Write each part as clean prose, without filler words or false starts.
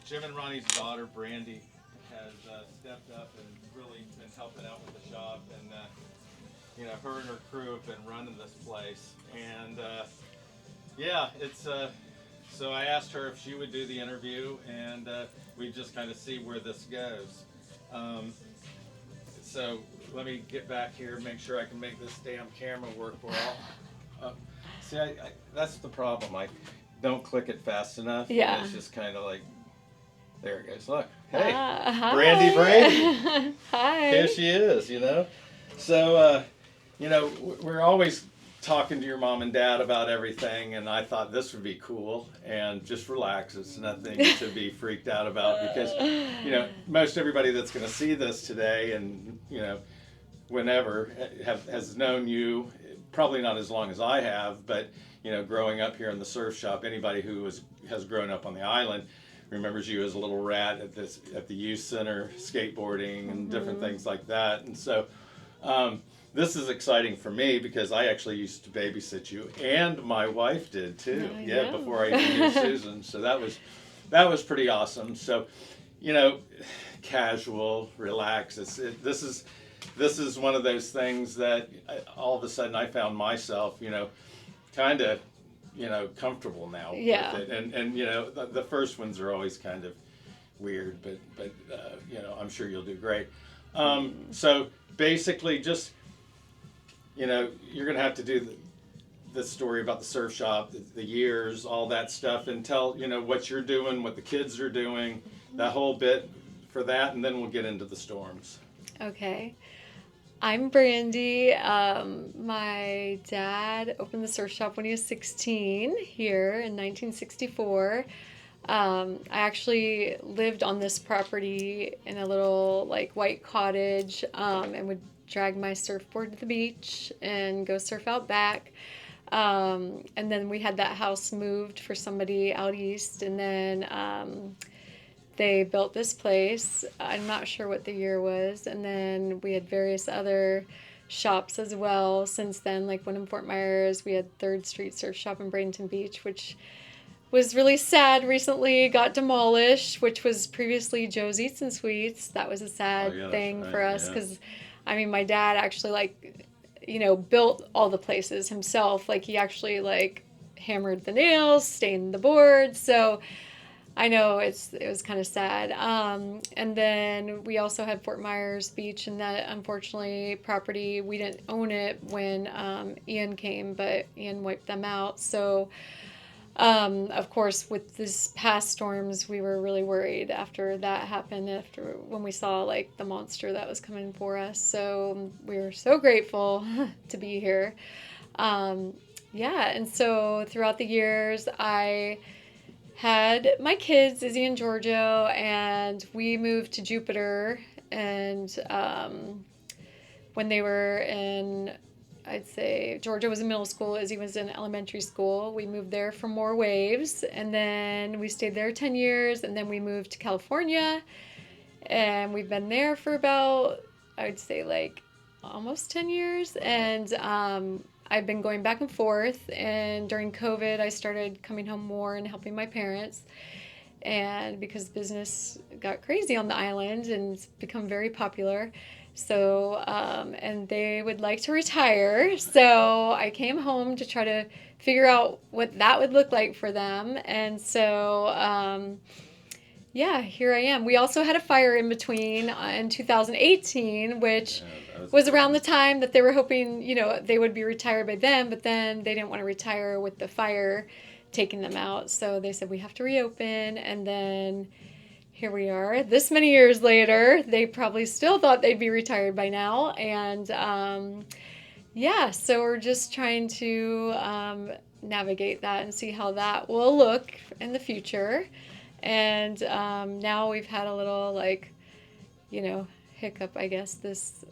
Jim and Ronnie's daughter, Brandy, has stepped up and really been helping out with the shop. And, her and her crew have been running this place. And, yeah, it's, so I asked her if she would do the interview, and we just kind of see where this goes. So let me get back here, make sure I can make this damn camera work well. See, that's the problem. I don't click it fast enough. Yeah. And it's just kind of like, there it goes. Look, hey, Hi. Brandy Brady. Hi. Here she is, So, we're always talking to your mom and dad about everything, and I thought this would be cool, and just relax. It's nothing to be freaked out about, because, most everybody that's going to see this today and, whenever has known you, probably not as long as I have, but, growing up here in the surf shop, anybody who has grown up on the island remembers you as a little rat at the youth center skateboarding and different things like that. And so this is exciting for me, because I actually used to babysit you, and my wife did too. Before I even knew Susan. So that was pretty awesome. So, casual, relax. This is one of those things that all of a sudden I found myself, kind of, comfortable now with it. And the first ones are always kind of weird, but I'm sure you'll do great. So basically, just, you're going to have to do the story about the surf shop, the years, all that stuff, and tell, what you're doing, what the kids are doing, that whole bit for that, and then we'll get into the storms. Okay. I'm Brandy. My dad opened the surf shop when he was 16 here in 1964. I actually lived on this property in a little white cottage, and would drag my surfboard to the beach and go surf out back. And then we had that house moved for somebody out east, and then they built this place. I'm not sure what the year was. And then we had various other shops as well since then, like one in Fort Myers. We had 3rd Street Surf Shop in Bradenton Beach, which was really sad. Recently got demolished, which was previously Joe's Eats and Sweets. That was a sad thing for us, because, my dad actually, built all the places himself. He actually, hammered the nails, stained the boards. So I know it was kind of sad. And then we also had Fort Myers Beach, and that, unfortunately, property, we didn't own it when Ian came, but Ian wiped them out. So, of course, with these past storms, we were really worried after that happened, when we saw the monster that was coming for us. So we were so grateful to be here. And so throughout the years, I had my kids, Izzy and Giorgio, and we moved to Jupiter. And when they were in, I'd say, Giorgio was in middle school, Izzy was in elementary school, we moved there for more waves. And then we stayed there 10 years, and then we moved to California. And we've been there for about, I'd say, almost 10 years. And I've been going back and forth, and during COVID, I started coming home more and helping my parents, and because business got crazy on the island and it's become very popular. So, and they would like to retire, so I came home to try to figure out what that would look like for them. And so, here I am. We also had a fire in between in 2018, which was around the time that they were hoping, they would be retired by then, but then they didn't want to retire with the fire taking them out. So they said, we have to reopen. And then here we are this many years later. They probably still thought they'd be retired by now. And so we're just trying to navigate that and see how that will look in the future. And now we've had a little hiccup, I guess, these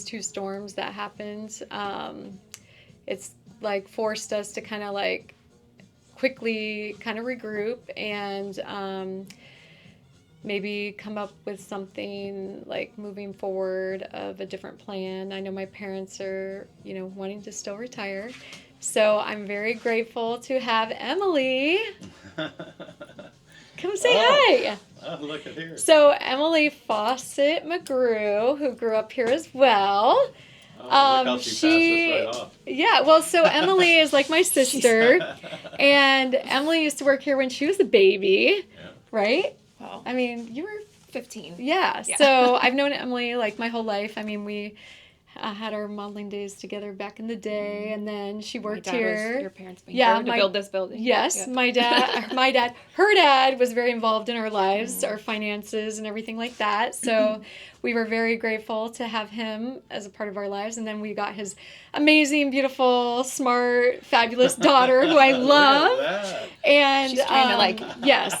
2 storms that happened. It's forced us to kind of quickly kind of regroup and maybe come up with something moving forward of a different plan. I know my parents are, wanting to still retire. So I'm very grateful to have Emily Come say hi. Oh, look at here. So Emily Fawcett McGrew, who grew up here as well. Oh, look how she passed us right off. Yeah, well, so Emily is like my sister, and Emily used to work here when she was a baby, right? Well, I mean, you were 15. Yeah. So I've known Emily like my whole life. I mean, we had our modeling days together back in the day, and then she worked here. Your parents' banker to build this building. Yes, yeah. Her dad was very involved in our lives, our finances, and everything like that. So we were very grateful to have him as a part of our lives. And then we got his amazing, beautiful, smart, fabulous daughter, who I love. And she's trying to like, yes,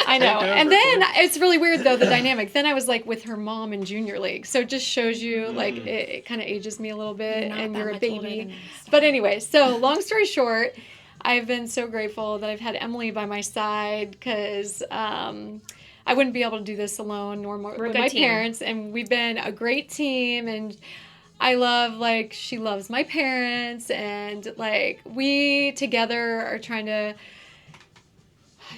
I know. And then it's really weird though, the dynamic. Then I was like with her mom in junior league, so it just shows you like it kind of ages me a little bit, and you're a baby. But anyway, so long story short, I've been so grateful that I've had Emily by my side, because I wouldn't be able to do this alone, nor with my parents. And we've been a great team, and I love, like, she loves my parents, and like we together are trying to,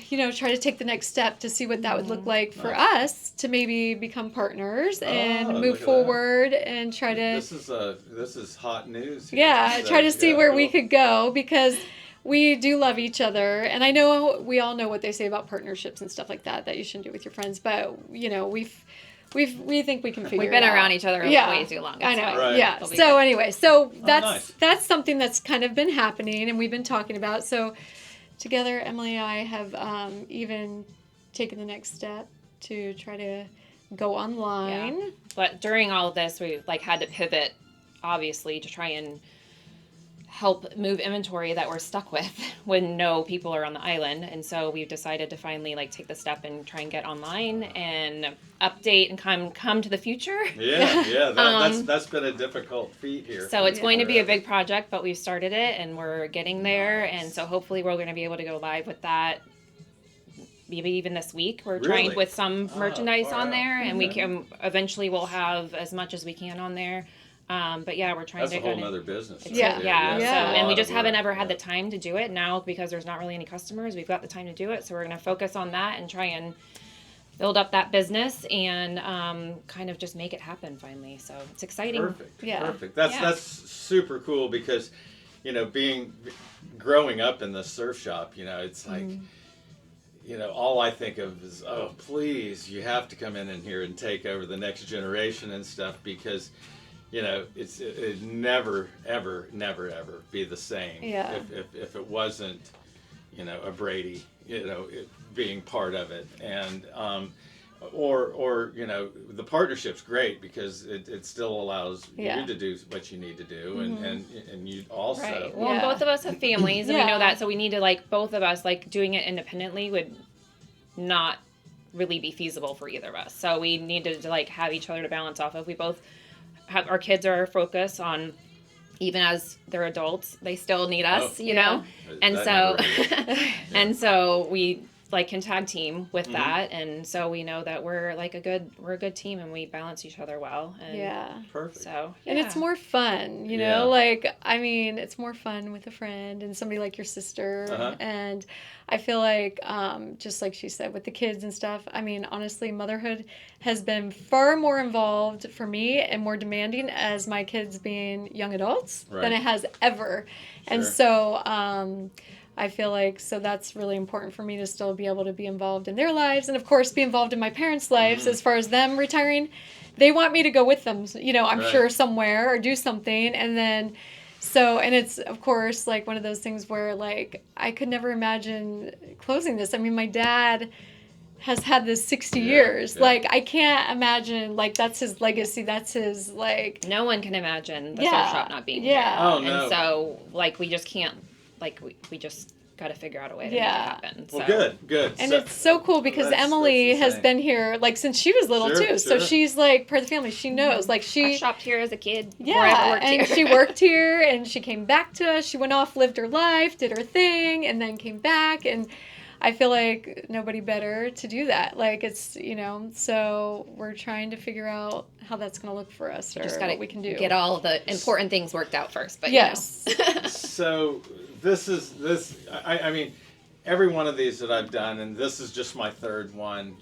try to take the next step to see what that would look like for us to maybe become partners and move forward and try to. This is hot news here. Yeah, try to see where we could go, because we do love each other, and I know we all know what they say about partnerships and stuff like that you shouldn't do with your friends, but we think we can figure it out. We've been around each other way too long. I know. Right. Yeah. So anyway, that's something that's kind of been happening, and we've been talking about. So together, Emily and I have even taken the next step to try to go online. Yeah. But during all of this, we had to pivot, obviously, to try and help move inventory that we're stuck with when no people are on the island. And so we've decided to finally take the step and try and get online and update and come to the future. That's been a difficult feat here. So it's going to be a big project, but we've started it and we're getting there. And so hopefully we're going to be able to go live with that maybe even this week. We're trying with some merchandise on there, and we can eventually we'll have as much as we can on there. But yeah, we're trying to. That's a whole other business. So, and we just haven't ever had the time to do it. Now, because there's not really any customers, we've got the time to do it. So we're going to focus on that and try and build up that business and kind of just make it happen finally. So it's exciting. Perfect. That's super cool, because growing up in the surf shop, it's like. All I think of is, oh, please, you have to come in here and take over the next generation and stuff, because it never, ever, never, ever be the same if it wasn't, a Brady, being part of it. And, or the partnership's great, because it still allows you to do what you need to do, and you also. Right. Well, both of us have families, and we know that, so we need to, both of us, doing it independently would not really be feasible for either of us. So we need to have each other to balance off of. We both have our kids are our focus on, even as they're adults, they still need us, and so and so we can tag team with that, and so we know that we're a good team, and we balance each other well. And perfect. So and it's more fun, it's more fun with a friend and somebody like your sister, and I feel like just like she said with the kids and stuff. I mean, honestly, motherhood has been far more involved for me and more demanding as my kids being young adults than it has ever, and so. I feel like, so that's really important for me to still be able to be involved in their lives, and of course be involved in my parents' lives as far as them retiring. They want me to go with them, I'm sure somewhere, or do something, and then, and it's of course one of those things where I could never imagine closing this. I mean, my dad has had this 60 years. I can't imagine, that's his legacy, that's his, No one can imagine the surf shop not being here. Oh, no. And so, we just can't, we just got to figure out a way to make it happen. Well, good. And it's so cool, because Emily has been here, since she was little, too. So she's, part of the family. She knows. I shopped here as a kid. And she worked here, and she came back to us. She went off, lived her life, did her thing, and then came back, and I feel like nobody better to do that. It's, so we're trying to figure out how that's going to look for us, or what we can do. Get all the important things worked out first. But yes. So I mean, every one of these that I've done, and this is just my third one,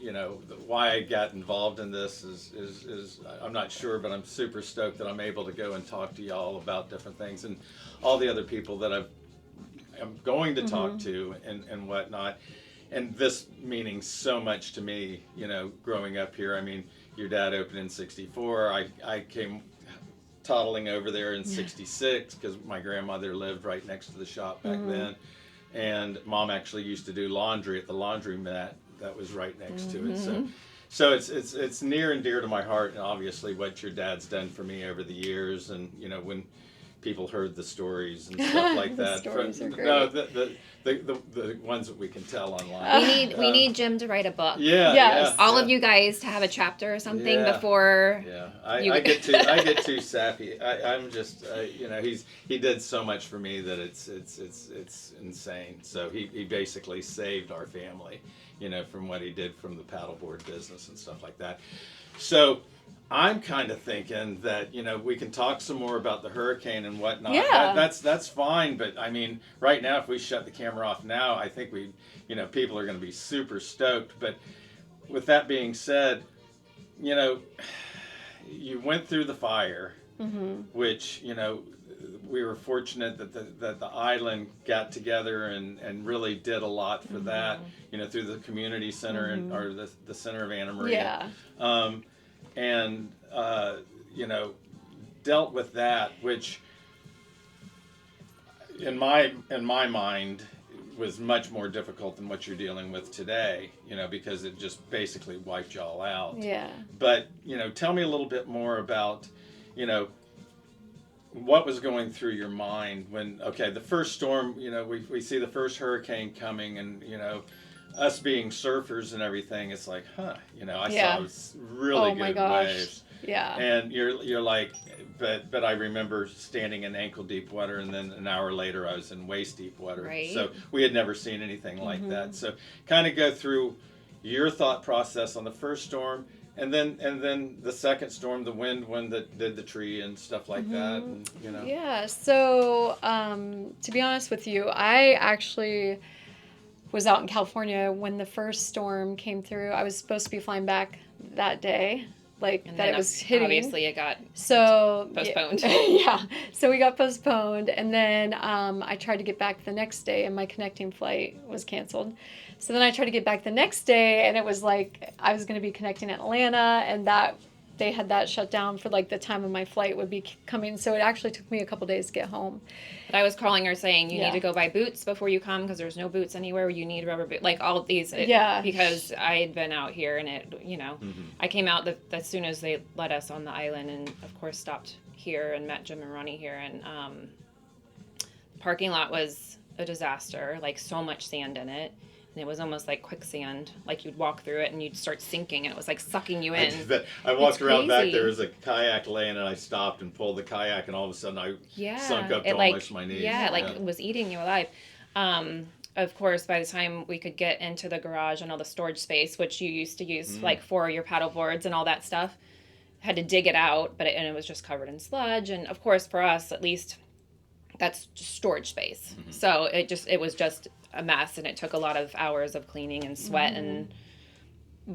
why I got involved in this is I'm not sure, but I'm super stoked that I'm able to go and talk to y'all about different things and all the other people that I'm going to talk to and whatnot. And this meaning so much to me, growing up here. I mean, your dad opened in '64. I came toddling over there in '66 because my grandmother lived right next to the shop back then. And Mom actually used to do laundry at the laundromat that was right next to it. So it's near and dear to my heart, and obviously what your dad's done for me over the years. And when people heard the stories and stuff like The that. stories are great. No, the ones that we can tell online. We need Jim to write a book. Yeah, Yes. All of you guys to have a chapter or something before. Yeah, I get too sappy. I'm just he did so much for me that it's insane. So he basically saved our family, from what he did from the paddleboard business and stuff like that. So I'm kind of thinking that we can talk some more about the hurricane and whatnot. Yeah. That's fine. But I mean, right now, if we shut the camera off now, I think people are going to be super stoked. But with that being said, you went through the fire, which we were fortunate that the island got together and really did a lot for that. Through the community center or the center of Anna Maria. Yeah. And dealt with that, which in my mind was much more difficult than what you're dealing with today, because it just basically wiped y'all out. Yeah. But tell me a little bit more about what was going through your mind when the first storm, we see the first hurricane coming, and us being surfers and everything, it's like, I saw really good waves. Yeah. And you're like, but I remember standing in ankle deep water, and then an hour later I was in waist deep water. Right. So we had never seen anything like that. So kind of go through your thought process on the first storm, and then the second storm, the wind one that did the tree and stuff like that. And, Yeah. So to be honest with you, I actually was out in California when the first storm came through. I was supposed to be flying back that day, And that it was hitting. Obviously, it got postponed. Yeah. So we got postponed, and then I tried to get back the next day, and my connecting flight was canceled. So then I tried to get back the next day, and it was like I was going to be connecting Atlanta, and that they had that shut down for the time of my flight would be coming. So it actually took me a couple days to get home. But I was calling her saying you need to go buy boots before you come because there's no boots anywhere. You need rubber boots, all of these. Because I had been out here and it, I came out as soon as they let us on the island, and of course stopped here and met Jim and Ronnie here, and the parking lot was a disaster. So much sand in it. And it was almost like quicksand. You'd walk through it and you'd start sinking, and it was sucking you in. I walked around back. There was a kayak laying, and I stopped and pulled the kayak, and all of a sudden I sunk up to almost my knees. It was eating you alive. Of course, by the time we could get into the garage and all the storage space, which you used to use for your paddle boards and all that stuff, had to dig it out, and it was just covered in sludge. And of course, for us, at least, that's just storage space. So it was just a mess, and it took a lot of hours of cleaning and sweat and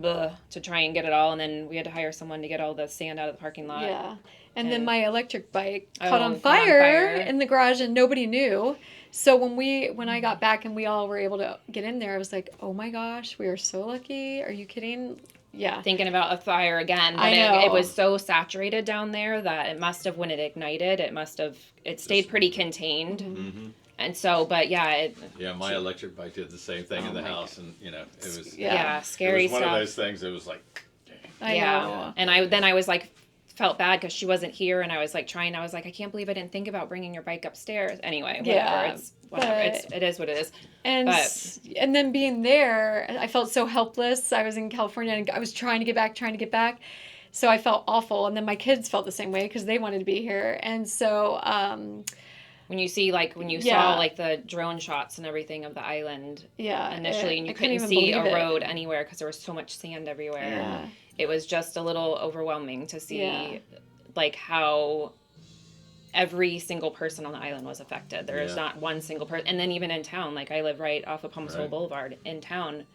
to try and get it all, and then we had to hire someone to get all the sand out of the parking lot. Yeah. And then my electric bike caught on fire in the garage, and nobody knew. So when I got back and we all were able to get in there, I was like, oh my gosh, we are so lucky. Are you kidding? Yeah. Thinking about a fire again, but it was so saturated down there that it must have, when it ignited, it stayed pretty contained. And so, but my electric bike did the same thing in the house, and it was scary it was one stuff. of those things. It was like, dang. I know. And I was felt bad because she wasn't here, and I was trying. I was like, I can't believe I didn't think about bringing your bike upstairs. Anyway, whatever. Yeah, It is what it is. And then being there, I felt so helpless. I was in California, and I was trying to get back. So I felt awful, and then my kids felt the same way because they wanted to be here, and so. When you see, saw, the drone shots and everything of the island initially, and you couldn't see a road anywhere because there was so much sand everywhere. Yeah. It was just a little overwhelming to see, how every single person on the island was affected. There is not one single person. And then even in town, like I live right off of Palm Sol Boulevard in town,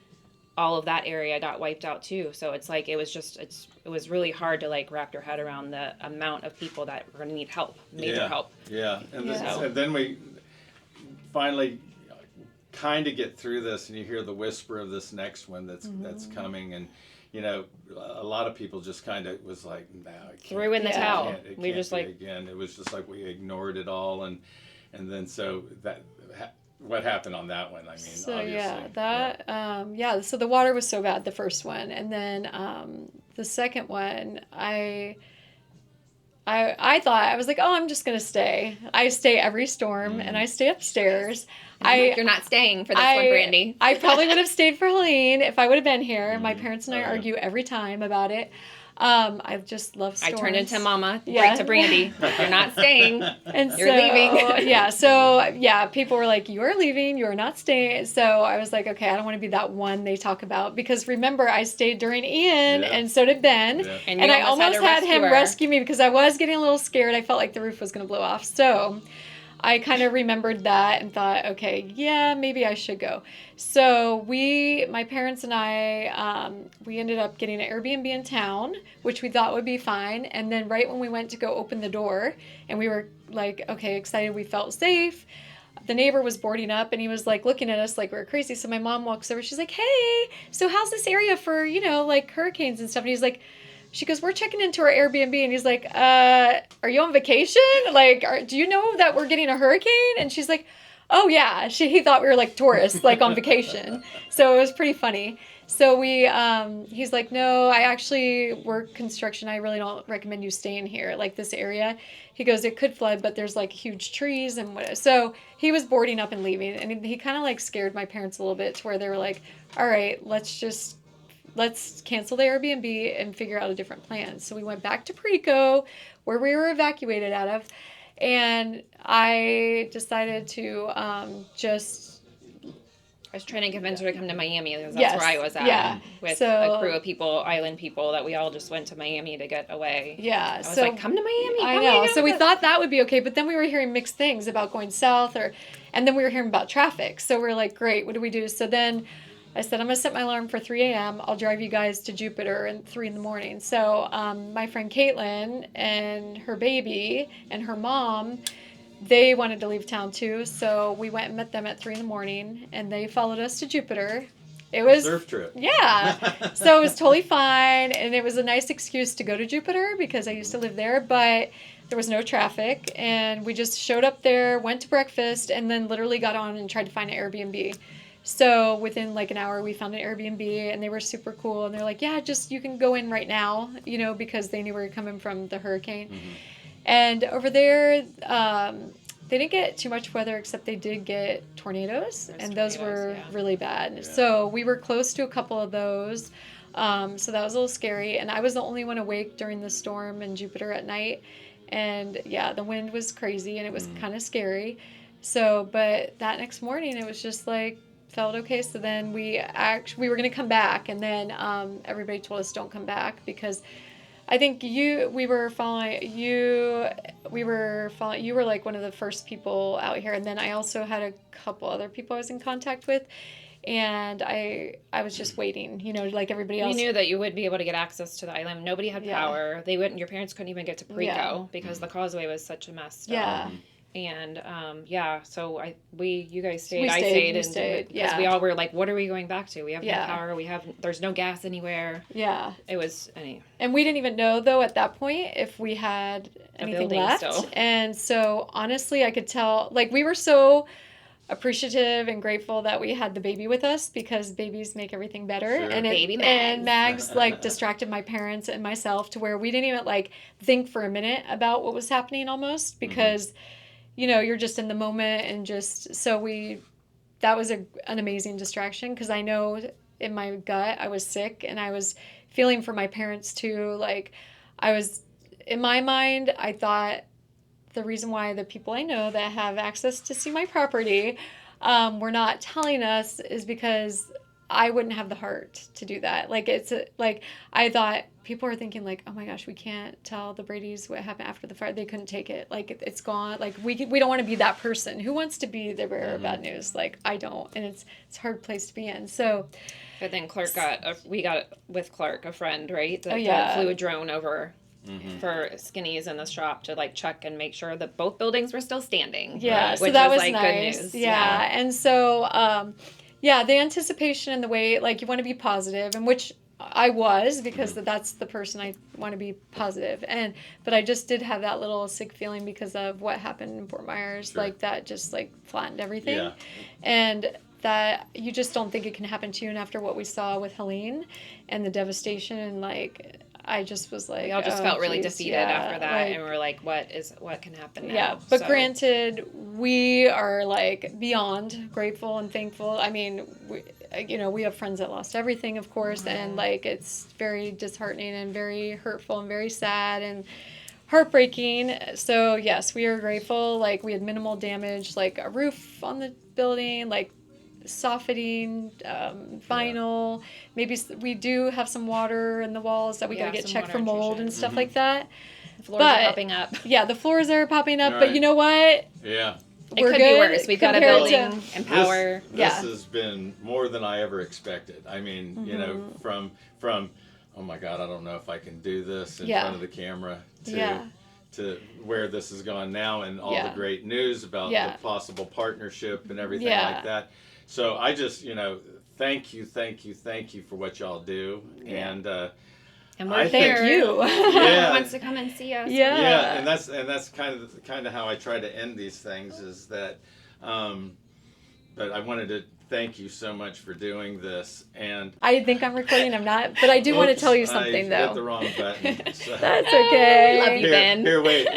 all of that area got wiped out too. So it's like, it was really hard to like wrap your head around the amount of people that were going to need help, major help. Yeah. And then we finally kind of get through this, and you hear the whisper of this next one that's coming, and you know, a lot of people just kind of was like, no, it can't, threw in the towel. It we just like again. It was just like we ignored it all, and then so that what happened on that one? I mean, so obviously, so the water was so bad, the first one, and then the second one, I thought, I was like, oh, I'm just gonna stay. I stay every storm, and I stay upstairs. You're not staying for this one, Brandy. I probably would have stayed for Helene if I would have been here. My parents and I argue every time about it. I just love storms. I turned into Mama, right to Brandy. You're not staying. And you're leaving. People were like, you are leaving. You are not staying. So I was like, okay, I don't want to be that one they talk about, because remember, I stayed during Ian, and so did Ben, and I almost had him rescue me because I was getting a little scared. I felt like the roof was going to blow off. So I kind of remembered that and thought, okay, yeah, maybe I should go. So my parents and I, we ended up getting an Airbnb in town, which we thought would be fine. And then right when we went to go open the door, and we were like, okay, excited, we felt safe, the neighbor was boarding up, and he was like looking at us like we were crazy. So my mom walks over, she's like, hey, so how's this area for, like hurricanes and stuff? And he's like, she goes, we're checking into our Airbnb. And he's like, are you on vacation? Like, do you know that we're getting a hurricane? And she's like, oh, yeah. He thought we were like tourists, like on vacation. So it was pretty funny. So he's like, no, I actually work construction. I really don't recommend you staying here, like this area. He goes, it could flood, but there's like huge trees and whatever. So he was boarding up and leaving. And he kind of like scared my parents a little bit to where they were like, all right, let's cancel the Airbnb and figure out a different plan. So we went back to Perico, where we were evacuated out of, and I decided to I was trying to convince her to come to Miami, because that's where I was at with a crew of people, island people, that we all just went to Miami to get away. Yeah. I was like, come to Miami. I know. So we thought that would be okay, but then we were hearing mixed things about going south, and then we were hearing about traffic. So we're like, great, what do we do? So then I said, I'm going to set my alarm for 3 a.m. I'll drive you guys to Jupiter at 3 in the morning. So my friend Caitlin and her baby and her mom, they wanted to leave town too. So we went and met them at 3 in the morning, and they followed us to Jupiter. It was surf trip. Yeah. So it was totally fine. And it was a nice excuse to go to Jupiter because I used to live there, but there was no traffic. And we just showed up there, went to breakfast, and then literally got on and tried to find an Airbnb. So within like an hour, we found an Airbnb, and they were super cool. And they're like, yeah, you can go in right now, because they knew we were coming from the hurricane. Mm-hmm. And over there, they didn't get too much weather, except they did get tornadoes, and those were really bad. Yeah. So we were close to a couple of those. So that was a little scary. And I was the only one awake during the storm in Jupiter at night. And yeah, the wind was crazy, and it was kind of scary. So, but that next morning, it was just like, felt okay. So then we were going to come back, and then everybody told us don't come back, because I think you were like one of the first people out here, and then I also had a couple other people I was in contact with, and I was just waiting, like everybody else. We knew that you would be able to get access to the island. Nobody had power. Your parents couldn't even get to Perico because the causeway was such a mess. Yeah. And so you guys stayed. I stayed, because we all were like, what are we going back to? We have no power. There's no gas anywhere. Yeah. It was And we didn't even know though at that point if we had anything left. Still. And so honestly, I could tell, like, we were so appreciative and grateful that we had the baby with us, because babies make everything better. Sure. And Mags like distracted my parents and myself to where we didn't even like think for a minute about what was happening almost, because you're just in the moment, and that was an amazing distraction, because I know in my gut I was sick, and I was feeling for my parents too. Like, in my mind, I thought the reason why the people I know that have access to see my property were not telling us is because I wouldn't have the heart to do that. Like, I thought people are thinking like, oh my gosh, we can't tell the Bradys what happened after the fire. They couldn't take it. Like, it's gone. Like, we don't want to be that person. Who wants to be the bearer of bad news? Like, I don't. And it's a hard place to be in. So. But then we got with Clark, a friend, right? Yeah. That flew a drone over for Skinny's in the shop to like check and make sure that both buildings were still standing. Yeah, right? so Which that was like nice. good news. Yeah. And so, the anticipation and the way, like, you want to be positive, and which I was, because that's the person I want to be positive. But I just did have that little sick feeling because of what happened in Fort Myers. Sure. Like, that just like flattened everything. Yeah. And that you just don't think it can happen to you. And after what we saw with Helene and the devastation, and like, I just was like, We all just felt really defeated after that, like, and we were like, what can happen now? yeah, but So- granted, we are like beyond grateful and thankful. I mean, we have friends that lost everything, of course, and like, it's very disheartening and very hurtful and very sad and heartbreaking. So yes, we are grateful. Like, we had minimal damage, like a roof on the building, like softening, vinyl. Maybe we do have some water in the walls that we gotta get some checked for water mold intrusion. and stuff like that. The floors are popping up. Yeah, the floors are popping up, All but right. you know what? Yeah. It We're could good be worse. We've got a compared building to- and power. This Yeah. has been more than I ever expected. I mean, you know, from oh my God, I don't know if I can do this in Yeah. front of the camera to Yeah. to where this has gone now, and all Yeah. the great news about Yeah. the possible partnership and everything Yeah. like that. So I just, thank you for what y'all do. Yeah. And And we're I here. Thank you. Yeah. Wants to come and see us. Yeah. yeah, and that's kind of how I try to end these things, is that but I wanted to thank you so much for doing this. And I think I'm recording. I'm not, but I do want to tell you Oops, something I hit the though. wrong button. So. That's okay. Love you, Ben. Here, wait.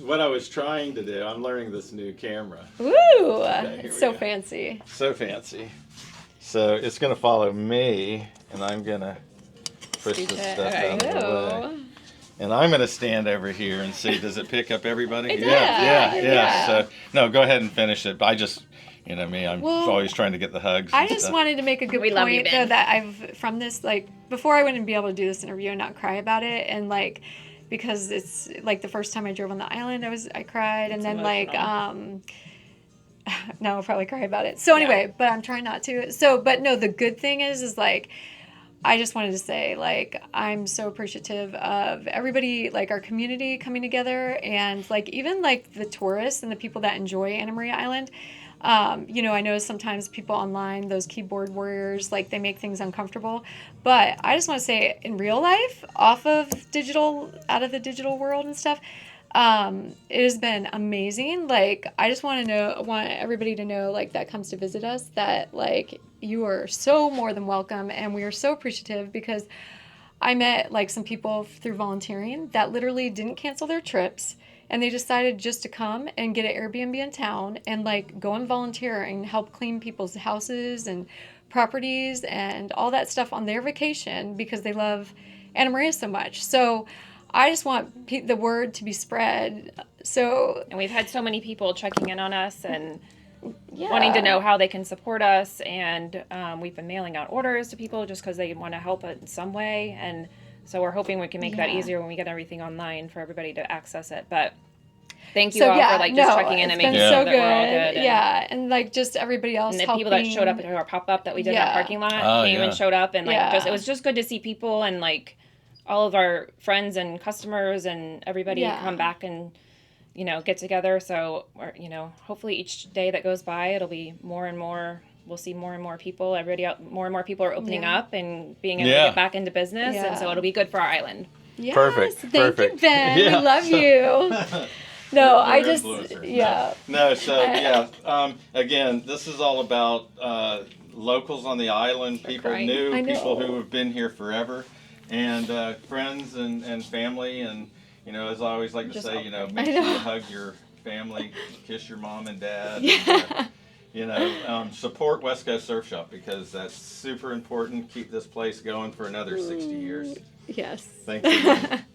What I was trying to do, I'm learning this new camera. Woo! here It's we so go. fancy. So fancy. So it's going to follow me, and I'm going to push this Okay, stuff alright. out of the way. Ooh. And I'm going to stand over here and see, does it pick up everybody? It yeah, does. yeah. Yeah. So, no, go ahead and finish it. I just, me, I'm Well, always trying to get the hugs. I and just stuff. wanted to make a good We love you, point Ben. though, that I've from this, like, before I wouldn't be able to do this interview and not cry about it, and like, because it's like the first time I drove on the island, I cried, and It's then emotional. now I'll probably cry about it. So anyway, but I'm trying not to. So, but no, the good thing is like, I just wanted to say, like, I'm so appreciative of everybody, like, our community coming together, and like, even like the tourists and the people that enjoy Anna Maria Island. I know sometimes people online, those keyboard warriors, like, they make things uncomfortable. But I just want to say, in real life, out of the digital world and stuff, it has been amazing. Like, I just want everybody to know, like, that comes to visit us, that, like, you are so more than welcome, and we are so appreciative, because I met, like, some people through volunteering that literally didn't cancel their trips, and they decided just to come and get an Airbnb in town and, like, go and volunteer and help clean people's houses and properties and all that stuff on their vacation, because they love Anna Maria so much. So I just want the word to be spread. So, And we've had so many people checking in on us and yeah. wanting to know how they can support us. And we've been mailing out orders to people just because they want to help it in some way. And so we're hoping we can make that Yeah. easier when we get everything online for everybody to access it. But thank you So, all yeah, for, like, just no, checking in and it's making been sure so that we're all good. And, Yeah, and like, just everybody else and the helping. people that showed up at our pop-up that we did in Yeah. our parking lot Oh, came yeah. and showed up, and like, Yeah. it was just good to see people and like all of our friends and customers and everybody Yeah. come back and get together. So hopefully each day that goes by, it'll be more and more. We'll see more and more people. Everybody out, more and more people are opening Yeah. up and being able to Yeah. get back into business, and so Yeah. it'll be good for our island. Yes, Perfect, Thank perfect. you, Ben. Yeah. We love you. No, I We're just, influencers. yeah. No, so again, this is all about locals on the island, people crying. new, I know. people who have been here forever, and friends and family, and as I always like to Just say, all- make I sure know. you hug your family, kiss your mom and dad. Yeah. And, support West Coast Surf Shop, because that's super important. Keep this place going for another 60 years. Yes. Thanks again.